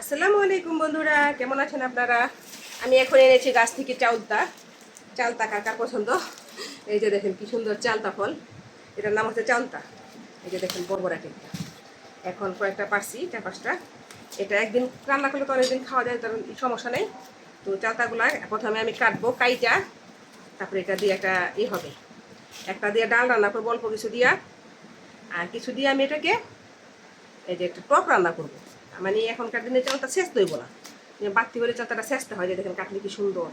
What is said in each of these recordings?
আসসালামু আলাইকুম বন্ধুরা, কেমন আছেন আপনারা? আমি এখন এনেছি গাছ থেকে চালতা। চালতা কার কার পছন্দ? এই যে দেখেন কি সুন্দর চালতা ফল। এটার নাম হচ্ছে চালতা। এই যে দেখেন বড় বড় একটা। এখন কয়েকটা পারছি, 4-5টা। এটা একদিন রান্না করলে তো অনেকদিন খাওয়া যায়, কারণ সমস্যা নেই। তো চালতাগুলা প্রথমে আমি কাটবো কাইটা, তারপরে এটা দিয়ে একটা হবে। একটা দিয়ে ডাল রান্না করবো অল্প কিছু দিয়া, আর কিছু দিয়ে আমি এটাকে এই যে একটা টক রান্না করবো। মানে এখনকার দিনে চালটা শেষ দইব না, বাড়তি করে চালটাটা শেষতে হয়। যে দেখেন কাটলে কি সুন্দর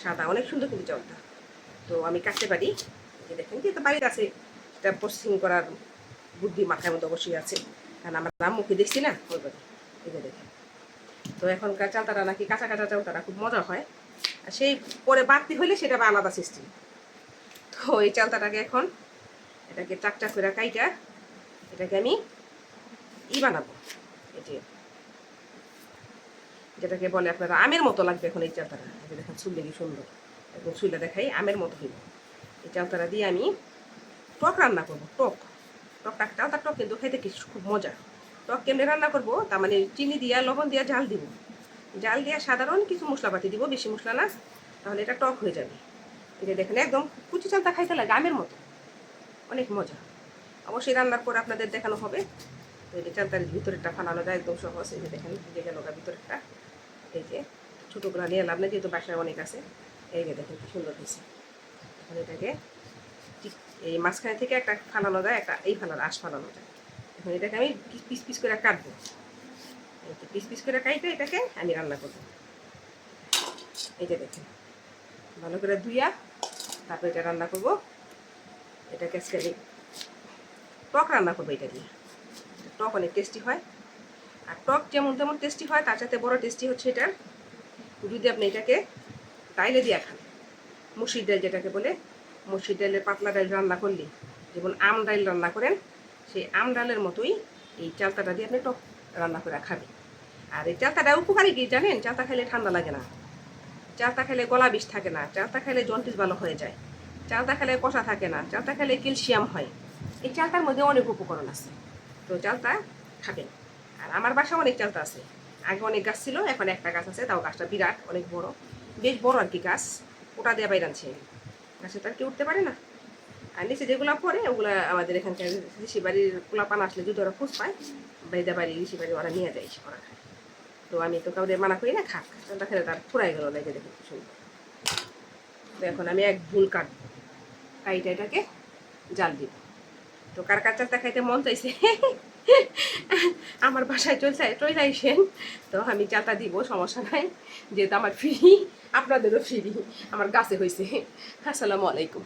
সাদা, অনেক সুন্দর কিন্তু চালটা। তো আমি কাটতে পারি, যে দেখেন যেহেতু বাড়িতে আছে, সেটা প্রসেসিং করার বুদ্ধি মাথার মধ্যে অবশ্যই আছে, কারণ আমার নাম মুখে দেখছি না ওই বাড়ি। এই যে দেখেন, তো এখনকার চালতাটা নাকি কাঁচা কাঁচা চালতাটা খুব মজা হয়, আর সেই পরে বাড়তি হলে সেটা আবার আলাদা সিস্টেম। তো এই চালতাটাকে এখন এটাকে চাকচাক করে কাইটা এটাকে আমি বানাবো। এই যে যেটাকে বলে আপনারা আমের মতো লাগবে এখন এই চালতাটা। দেখেন চুললে কি সুন্দর, একদম চুলটা দেখাই আমের মতো হইব। এই চালতাটা দিয়ে আমি টক রান্না করবো। টকটা চালতার টক কিন্তু খেতে কি খুব মজা। টক কেমনি রান্না করবো, তার মানে চিনি দিয়া লবণ দিয়া ঝাল দিব, জাল দিয়া সাধারণ কিছু মশলাপাতি দিব, বেশি মশলা না, তাহলে এটা টক হয়ে যাবে। এটা দেখেন একদম কুচি চালতা খাইতে লাগে আমের মতো, অনেক মজা। অবশ্যই রান্নার পর আপনাদের দেখানো হবে। তো এই যে চালতার ভিতরেরটা ফালানো যায় একদম সহজ। এই যে দেখেন যে গেল ভিতরেরটা, এই যে ছোটোগুলো নিয়ে লাভ নেই, যেহেতু বাসায় অনেক আছে। এই যে দেখেন কি সুন্দর হয়েছে। এখন এটাকে ঠিক এই মাঝখানে থেকে একটা ফালানো যায়, একটা এই আঁশ ফালানো যায়। এখন এটাকে আমি পিস পিস করে কাটবো। এই যে পিস পিস করে কাটে এটাকে আমি রান্না করবো। এই যে দেখেন ভালো করে ধুইয়া তারপর এটা রান্না করবো। এটাকে আজকে আমি টক রান্না করবো এটা দিয়ে। টক অনেক টেস্টি হয়, আর টক যেমন তেমন টেস্টি হয়, তার সাথে বড় টেস্টি হচ্ছে এটার যদি আপনি এটাকে ডাইলে দিয়ে খান। মুসুর ডাল যেটাকে বলে, মুসুর ডালের পাতলা ডাল রান্না করলে যেমন আম ডাল রান্না করেন, সেই আম ডালের মতোই এই চালতাটা দিয়ে আপনি টক রান্না করে খাবেন। আর এই চালতাটা উপকারী কি জানেন? চালতা খেলে ঠান্ডা লাগে না, চালতা খেলে গলা বিষ থাকে না, চালতা খেলে জন্ডিস ভালো হয়ে যায়, চালতা খেলে কষা থাকে না, চালতা খেলে ক্যালসিয়াম হয়। এই চালতার মধ্যে অনেক উপকরণ আছে, তো চালতা খাবেন। আর আমার বাসায় অনেক চালতা আছে, আগে অনেক গাছ ছিল, এখন একটা গাছ আছে, তাও গাছটা বিরাট অনেক বড়, বেশ বড় আর কি গাছ। ওটা দিয়ে বাইরে আনছে, গাছে তার কেউ উঠতে পারে না। আর নিচে যেগুলো পড়ে ওগুলো আমাদের এখানকার ঋষি বাড়ির পোলাপান আসলে যদি ওরা খোঁজ পায়, বাইদা বাড়ি ঋষি বাড়ি ওরা নিয়ে যায়, ওরা খায়। তো আমি তো কাউদের মানা করি না, খাক, চালটা খেলে তার ফুরাই গেল লেগে দেখে খুব সুন্দর। তো এখন আমি এক ভুল কাটবো, কাইটা এটাকে জাল দিব। তো কার কার চালটা খাইতে মন চাইছে আমার বাসায় চলে আইসেন, তো আমি চালটা দিব, সমস্যা নাই, যেহেতু আমার ফ্রি, আপনাদেরও ফ্রি, আমার গাছে হয়েছে। আসসালামু আলাইকুম।